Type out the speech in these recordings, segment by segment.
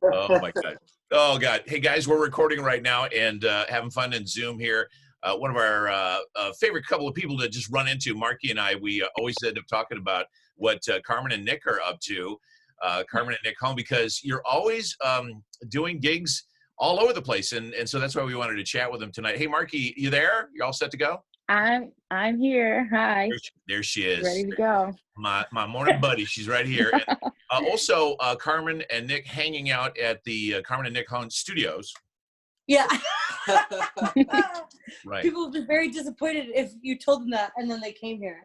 Oh my God. Oh God. Hey guys, we're recording right now and having fun in Zoom here. One of our favorite couple of people to just run into, Markie and I, we always end up talking about what Carmyn and Nick are up to, Carmyn and Nick Hoen, because you're always doing gigs all over the place. And so that's why we wanted to chat with them tonight. Hey, Markie, you there? You all set to go? I'm here. Hi. There she is. Ready to go. My morning buddy. She's right here. And, also, Carmyn and Nick hanging out at the Carmyn and Nick Hoen studios. Yeah. Right. People would be very disappointed if you told them that and then they came here.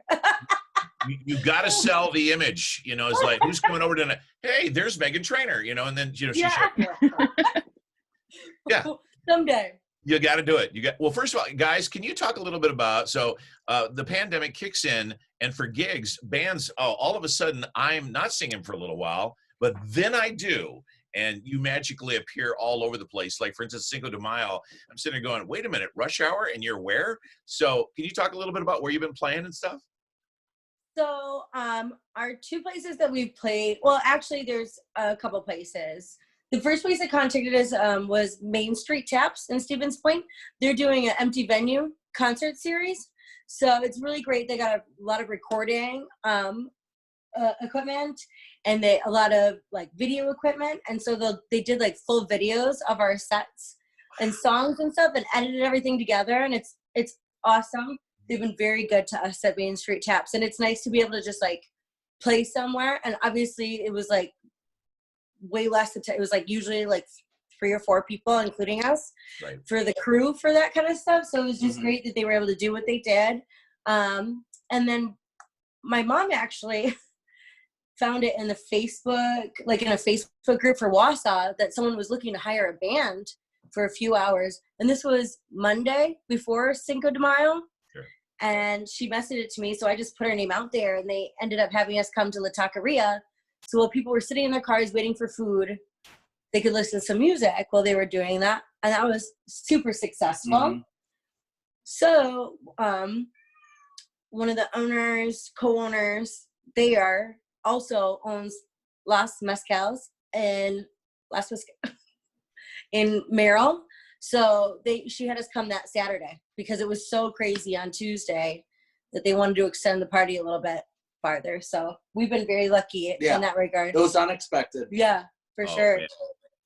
You got to sell the image, you know. It's like, who's coming over tonight? Hey, there's Megan Trainor, you know, and then, you know, she's yeah. Someday. You got to do it. Well, first of all, guys, can you talk a little bit about, so the pandemic kicks in, and for gigs, bands, all of a sudden, I'm not singing for a little while, but then I do, and you magically appear all over the place. Like, for instance, Cinco de Mayo, I'm sitting there going, wait a minute, Rush Hour, and you're where? So can you talk a little bit about where you've been playing and stuff? So our two places that we've played, well, actually, there's a couple places. The first place that contacted us was Main Street Taps in Stevens Point. They're doing an empty venue concert series. So it's really great. They got a lot of recording equipment and a lot of like video equipment. And so they did like full videos of our sets and songs and stuff and edited everything together. And it's awesome. They've been very good to us at Main Street Taps. And it's nice to be able to just like play somewhere. And obviously it was like way less it was like usually like 3 or 4 people including us, right, for the crew for that kind of stuff. So it was just great that they were able to do what they did. And then my mom actually found it in the Facebook, like in a Facebook group for Wausau, that someone was looking to hire a band for a few hours, and this was Monday before Cinco de Mayo. Sure. And she messaged it to me, so I just put her name out there, and they ended up having us come to La Taqueria. So while people were sitting in their cars waiting for food, they could listen to some music while they were doing that. And that was super successful. Mm-hmm. So one of the co-owners, also owns Las Mezcals in Merrill. So she had us come that Saturday because it was so crazy on Tuesday that they wanted to extend the party a little bit farther. So we've been very lucky in that regard. It was unexpected. Yeah, for sure. Man.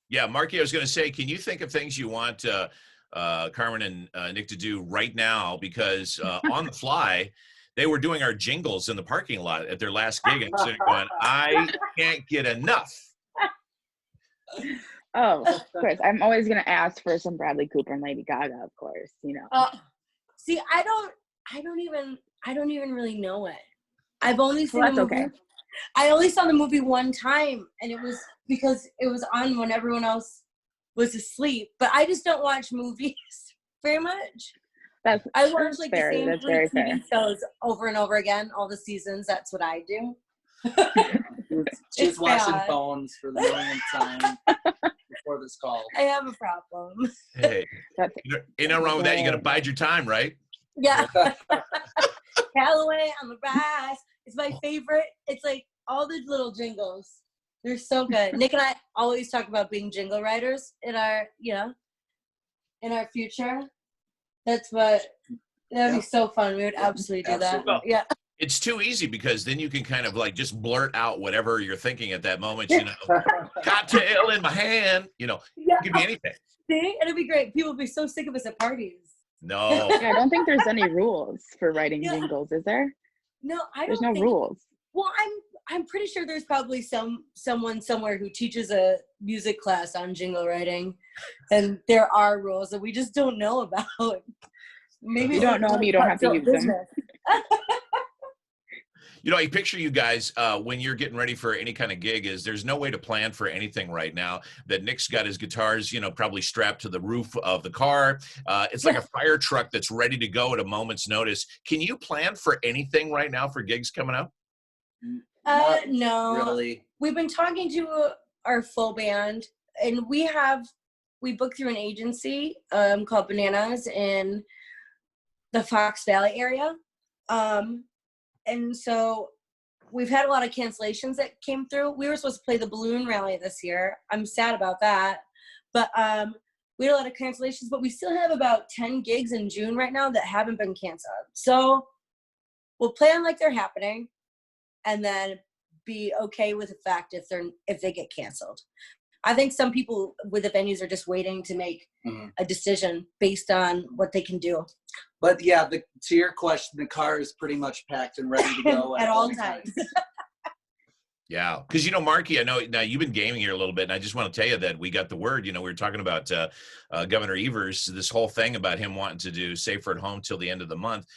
Yeah, Markie, I was going to say, can you think of things you want Carmyn and Nick to do right now? Because on the fly, they were doing our jingles in the parking lot at their last gig, and I'm sitting going, I can't get enough. Oh, of course. I'm always going to ask for some Bradley Cooper and Lady Gaga, of course, you know. See, I don't even really know it. I've only seen the movie. Okay. I only saw the movie one time, and it was because it was on when everyone else was asleep. But I just don't watch movies very much. I watch like fair. the same TV shows over and over again, all the seasons. That's what I do. She's watching Bones for the millionth time before this call. I have a problem. Hey, ain't no wrong with that. You got to bide your time, right? Yeah. Kallaway on the rise. It's my favorite. It's like all the little jingles. They're so good. Nick and I always talk about being jingle writers in our future. That'd be so fun. We would absolutely do that. Well, yeah. It's too easy because then you can kind of like just blurt out whatever you're thinking at that moment, you know. Cocktail in my hand, you know. It could be anything. See? It'd be great. People would be so sick of us at parties. No. Yeah, I don't think there's any rules for writing jingles, is there? No, There's no rules. Well, I'm pretty sure there's probably someone somewhere who teaches a music class on jingle writing, and there are rules that we just don't know about. Maybe you don't know them, you don't have to use them. You know, I picture you guys when you're getting ready for any kind of gig there's no way to plan for anything right now. That Nick's got his guitars, you know, probably strapped to the roof of the car. It's like a fire truck that's ready to go at a moment's notice. Can you plan for anything right now for gigs coming up? No. Really. We've been talking to our full band, and we book through an agency called Bananas in the Fox Valley area. And so we've had a lot of cancellations that came through. We were supposed to play the balloon rally this year. I'm sad about that. But we had a lot of cancellations, but we still have about 10 gigs in June right now that haven't been canceled. So we'll play them like they're happening and then be okay with the fact if they get canceled. I think some people with the venues are just waiting to make a decision based on what they can do. But yeah, to your question, the car is pretty much packed and ready to go at all times. Yeah, because Markie, I know now you've been gaming here a little bit, and I just want to tell you that we got the word. We were talking about Governor Evers, this whole thing about him wanting to do Safer at Home till the end of the month.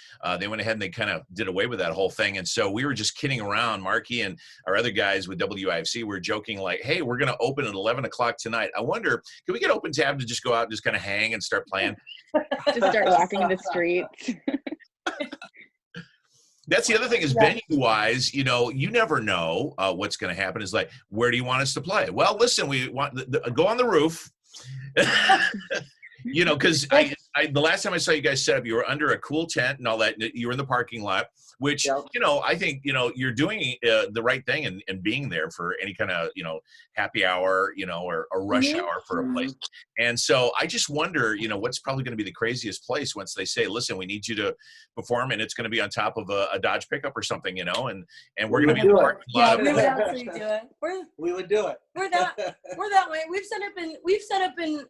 They went ahead and they kind of did away with that whole thing, and so we were just kidding around. Markie and our other guys with WIFC were joking like, "Hey, we're going to open at 11 o'clock tonight. I wonder, can we get open tab to just go out and just kind of hang and start playing?" Just start walking in the streets. That's the other thing is venue-wise, you never know what's going to happen. Is like, where do you want us to play? Well, listen, we want go on the roof. Because the last time I saw you guys set up, you were under a cool tent and all that. You were in the parking lot, which, I think, you're doing the right thing and being there for any kind of, happy hour, or rush hour for a place. And so I just wonder, what's probably going to be the craziest place once they say, listen, we need you to perform and it's going to be on top of a Dodge pickup or something, and we're going to be in the parking lot. Yeah, we would absolutely do it. We would do it. We're that way. We've set up in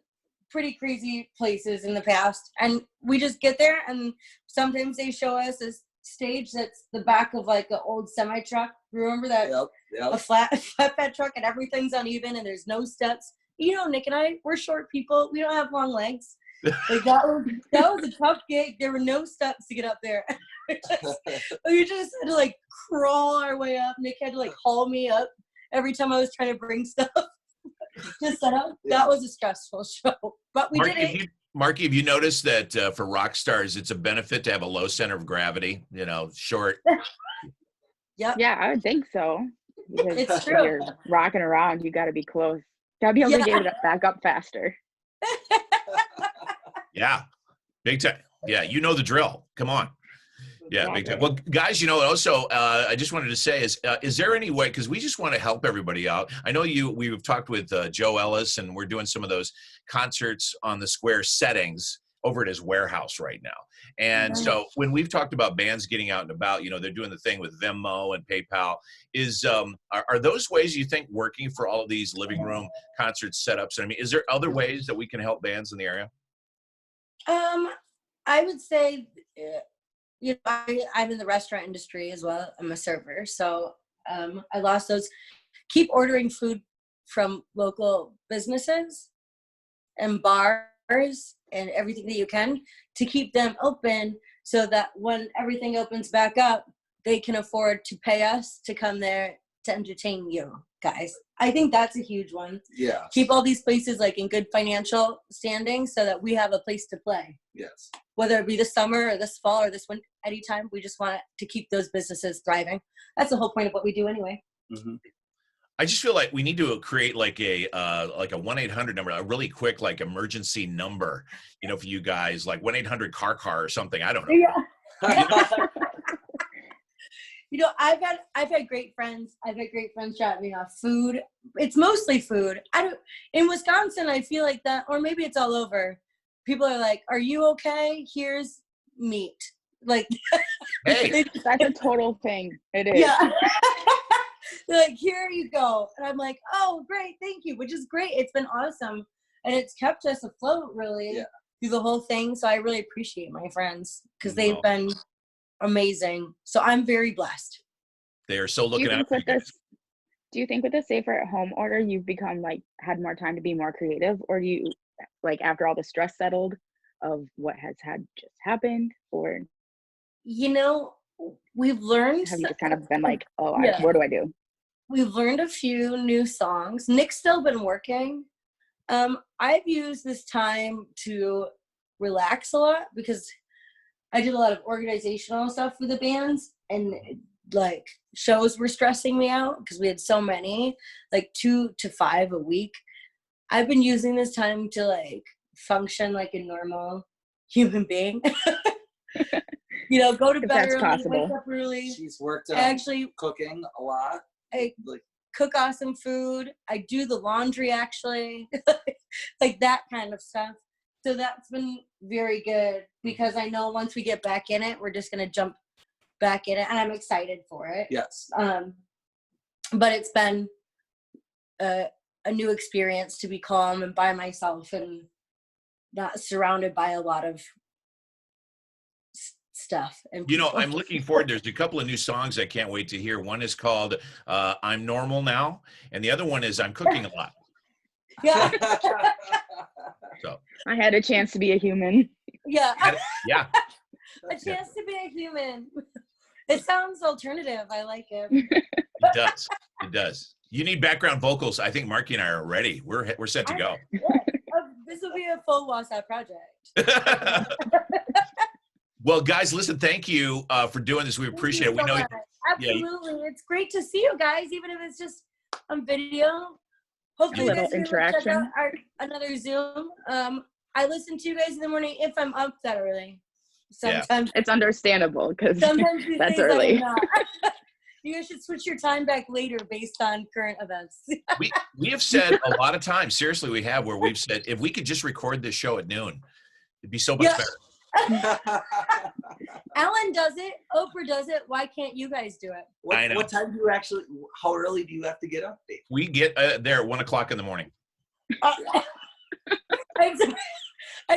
pretty crazy places in the past, and we just get there, and sometimes they show us a stage that's the back of like an old semi truck. Remember that? Yep. A flatbed truck, and everything's uneven and there's no steps. Nick and I, we're short people, we don't have long legs. Like that was a tough gig. There were no steps to get up there. we just had to like crawl our way up. Nick had to like haul me up every time I was trying to bring stuff. Just set up. That was a stressful show, but we did it. Markie, have you noticed that for rock stars, it's a benefit to have a low center of gravity? Short. Yep. Yeah, I would think so. Because it's true. When you're rocking around, you got to be close. Got to be able to get it back up faster. Yeah, big time. Yeah, you know the drill. Come on. Yeah, big time. Well, guys, also, I just wanted to say is there any way, because we just want to help everybody out. I know we've talked with Joe Ellis, and we're doing some of those concerts on the square settings over at his warehouse right now. And so when we've talked about bands getting out and about, they're doing the thing with Venmo and PayPal. Are those ways you think working for all of these living room concert setups? I mean, is there other ways that we can help bands in the area? I would say, I'm in the restaurant industry as well. I'm a server. So I lost those. Keep ordering food from local businesses and bars and everything that you can to keep them open so that when everything opens back up, they can afford to pay us to come there to entertain you guys. I think that's a huge one. Yeah. Keep all these places like in good financial standing so that we have a place to play. Yes. Whether it be this summer or this fall or this winter, anytime, we just want to keep those businesses thriving. That's the whole point of what we do anyway. Mm-hmm. I just feel like we need to create like a 1-800 number, a really quick like emergency number, for you guys, like 1-800 car or something. I don't know. Yeah. I've had great friends. I've had great friends drop me off food. It's mostly food. In Wisconsin, I feel like that, or maybe it's all over. People are like, "Are you okay? Here's meat." Like, hey, that's a total thing. It is. Yeah. They're like, "Here you go," and I'm like, "Oh, great, thank you," which is great. It's been awesome, and it's kept us afloat really through the whole thing. So I really appreciate my friends because they've been amazing. So I'm very blessed. They are so looking out for you guys. Do you think with the Safer at Home order, you've become had more time to be more creative, or do you after all the stress settled of what has just happened, or we've learned? Have you just kind of been like, what do I do? We've learned a few new songs. Nick's still been working. I've used this time to relax a lot because I did a lot of organizational stuff for the bands, and shows were stressing me out because we had so many, 2 to 5 a week. I've been using this time to function like a normal human being. You know, go to If bed that's early, possible. wake up early. She's worked I on actually cooking a lot. I Like, cook awesome food. I do the laundry actually, like that kind of stuff. So that's been very good because I know once we get back in it, we're just gonna jump back in it, and I'm excited for it. yes. But it's been a new experience to be calm and by myself and not surrounded by a lot of stuff. And You know, people. I'm looking forward. There's a couple of new songs I can't wait to hear. One is called I'm Normal Now, and the other one is I'm Cooking a Lot. Yeah, So, I had a chance to be a human. yeah. yeah. A chance to be a human. It sounds alternative. I like it. It does. It does. You need background vocals. I think Markie and I are ready. We're set to go. This will be a full WhatsApp project. Well, guys, listen, thank you for doing this. We appreciate it. We know. Absolutely. It's great to see you guys, even if it's just on video. Hopefully, A little you guys are gonna check out interaction. another Zoom. I listen to you guys in the morning if I'm up that early. Sometimes, It's understandable because sometimes these that's days early. I'm not. You guys should switch your time back later based on current events. We have said a lot of times, seriously, we have, where we've said if we could just record this show at noon, it'd be so much better. Alan does it. Oprah does it. Why can't you guys do it? I know. What time do you actually, how early do you have to get up, Dave? We get there at 1 o'clock in the morning. I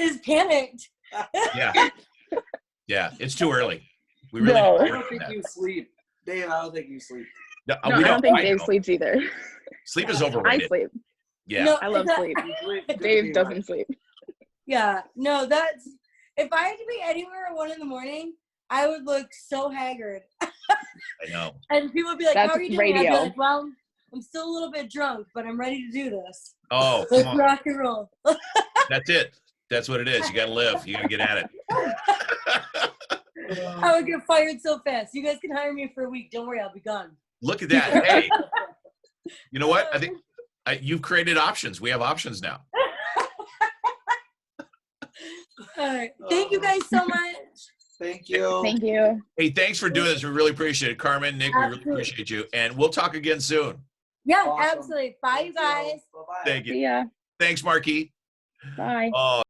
just panicked. Yeah. Yeah. It's too early. We really No. I don't think you sleep. Dave, I don't think you sleep. No, No, we I don't think I Dave know. sleeps either. Sleep is I overrated. sleep. Yeah. No, I love sleep. Good Dave for doesn't you. sleep. Yeah, no, that's if I had to be anywhere at 1 a.m, I would look so haggard. I know. And people would be like, That's how are you doing? I'd be radio. like, well, I'm still a little bit drunk, but I'm ready to do this. Oh, Let's come on. rock and roll. That's it. That's what it is. You got to live. You got to get at it. I would get fired so fast. You guys can hire me for a week. Don't worry, I'll be gone. Look at that. Hey, you know what? I think you've created options. We have options now. All right. Thank you guys so much. Thank you. Thank you. Hey, thanks for doing this. We really appreciate it. Carmyn, Nick, we really Absolutely. appreciate you. And we'll talk again soon. Yeah, Awesome. absolutely. Bye, you guys. Bye-bye. Thank you. See ya. Thanks, Markie. Bye. Oh,